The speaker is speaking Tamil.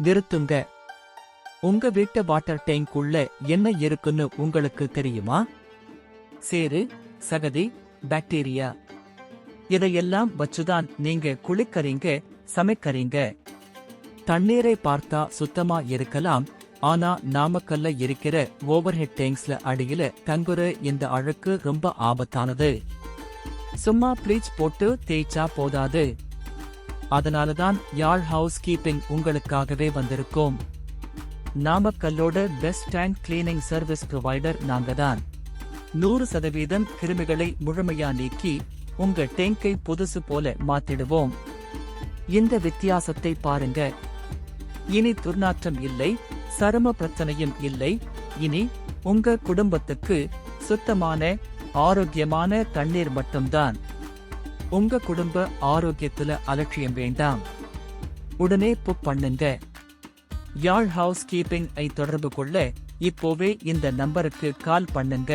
நிறுத்துங்க. உங்க வீட்டு வாட்டர் டேங்க் உள்ள என்ன இருக்குன்னு உங்களுக்கு தெரியுமா? சேறு, சகதி, பாக்டீரியா இதையெல்லாம் வச்சுதான் நீங்க குளிக்கறீங்க, சமைக்கறீங்க. தண்ணீரை பார்த்தா சுத்தமா இருக்கலாம், ஆனா நாமக்கல்ல இருக்கிற ஓவர்ஹெட் டேங்க்ஸ்ல அடியில தங்குற இந்த அழுக்கு ரொம்ப ஆபத்தானது. சும்மா ப்ளீச் போட்டு தேய்ச்சா போதாது. அதனாலதான் யாழ் ஹவுஸ் கீப்பிங் உங்களுக்காகவே வந்திருக்கோம். நாமக்கல்லோட best tank cleaning service provider நாங்கதான். 100% கிருமிகளை முழுமையா நீக்கி உங்க டேங்கை புதுசு போல மாத்திடுவோம். இந்த வித்தியாசத்தை பாருங்க. இனி துர்நாற்றம் இல்லை, சரும பிரச்சனையும் இல்லை. இனி உங்க குடும்பத்துக்கு சுத்தமான ஆரோக்கியமான தண்ணீர் மட்டும்தான். உங்க குடும்ப ஆரோக்கியத்துல அலட்சியம் வேண்டாம். உடனே புக் பண்ணுங்க. யாழ் ஹவுஸ் கீப்பிங் ஐ தொடர்பு கொள்ள இப்போவே இந்த நம்பருக்கு கால் பண்ணுங்க.